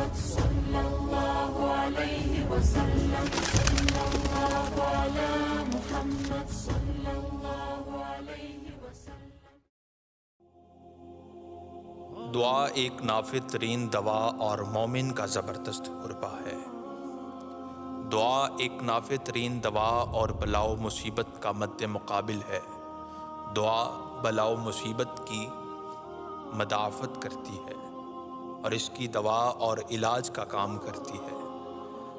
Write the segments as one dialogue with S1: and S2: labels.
S1: محمد صلی اللہ علیہ وسلم، صلی اللہ علی محمد صلی اللہ علیہ وسلم۔
S2: دعا ایک نافع ترین دوا اور مومن کا زبردست قربہ ہے۔ دعا ایک نافع ترین دوا اور بلا و مصیبت کا مد مقابل ہے۔ دعا بلا و مصیبت کی مدافعت کرتی ہے اور اس کی دوا اور علاج کا کام کرتی ہے۔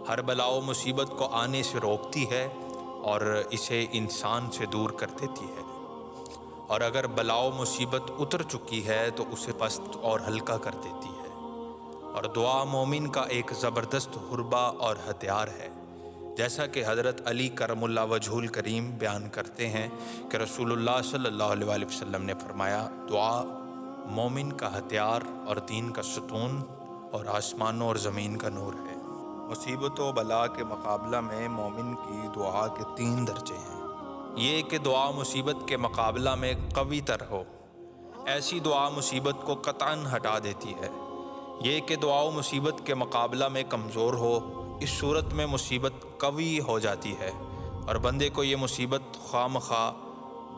S2: ہر بلا و مصیبت کو آنے سے روکتی ہے اور اسے انسان سے دور کر دیتی ہے، اور اگر بلا و مصیبت اتر چکی ہے تو اسے پست اور ہلکا کر دیتی ہے۔ اور دعا مومن کا ایک زبردست حربہ اور ہتھیار ہے، جیسا کہ حضرت علی کرم اللہ وجہہ الکریم بیان کرتے ہیں کہ رسول اللہ صلی اللہ علیہ وسلم نے فرمایا، دعا مومن کا ہتھیار اور دین کا ستون اور آسمانوں اور زمین کا نور ہے۔ مصیبت و بلا کے مقابلہ میں مومن کی دعا کے 3 درجے ہیں۔ یہ کہ دعا مصیبت کے مقابلہ میں قوی تر ہو، ایسی دعا مصیبت کو قطعاً ہٹا دیتی ہے۔ یہ کہ دعا مصیبت کے مقابلہ میں کمزور ہو، اس صورت میں مصیبت قوی ہو جاتی ہے اور بندے کو یہ مصیبت خواہ مخواہ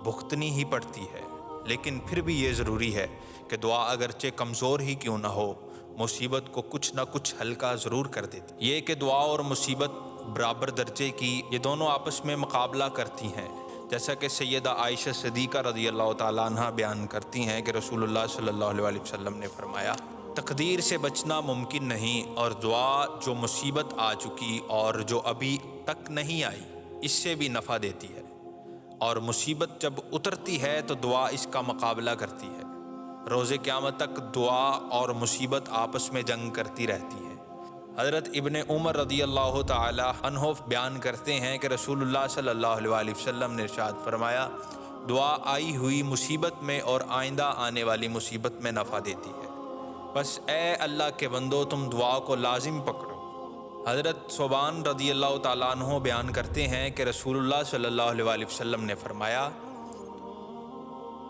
S2: بھگتنی ہی پڑتی ہے۔ لیکن پھر بھی یہ ضروری ہے کہ دعا اگرچہ کمزور ہی کیوں نہ ہو، مصیبت کو کچھ نہ کچھ ہلکا ضرور کر دیتی۔ یہ کہ دعا اور مصیبت برابر درجے کی، یہ دونوں آپس میں مقابلہ کرتی ہیں، جیسا کہ سیدہ عائشہ صدیقہ رضی اللہ تعالیٰ عنہ بیان کرتی ہیں کہ رسول اللہ صلی اللہ علیہ وسلم نے فرمایا، تقدیر سے بچنا ممکن نہیں، اور دعا جو مصیبت آ چکی اور جو ابھی تک نہیں آئی اس سے بھی نفع دیتی ہے، اور مصیبت جب اترتی ہے تو دعا اس کا مقابلہ کرتی ہے۔ روز قیامت تک دعا اور مصیبت آپس میں جنگ کرتی رہتی ہے۔ حضرت ابن عمر رضی اللہ تعالی عنہ بیان کرتے ہیں کہ رسول اللہ صلی اللہ علیہ وسلم نے ارشاد فرمایا، دعا آئی ہوئی مصیبت میں اور آئندہ آنے والی مصیبت میں نفع دیتی ہے، بس اے اللہ کے بندو تم دعا کو لازم پکڑو۔ حضرت ثوبان رضی اللہ تعالیٰ عنہ بیان کرتے ہیں کہ رسول اللہ صلی اللہ علیہ وسلم نے فرمایا،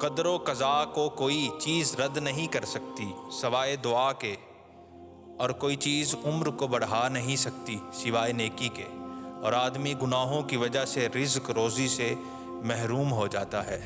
S2: قدر و قضا کو کوئی چیز رد نہیں کر سکتی سوائے دعا کے، اور کوئی چیز عمر کو بڑھا نہیں سکتی سوائے نیکی کے، اور آدمی گناہوں کی وجہ سے رزق روزی سے محروم ہو جاتا ہے۔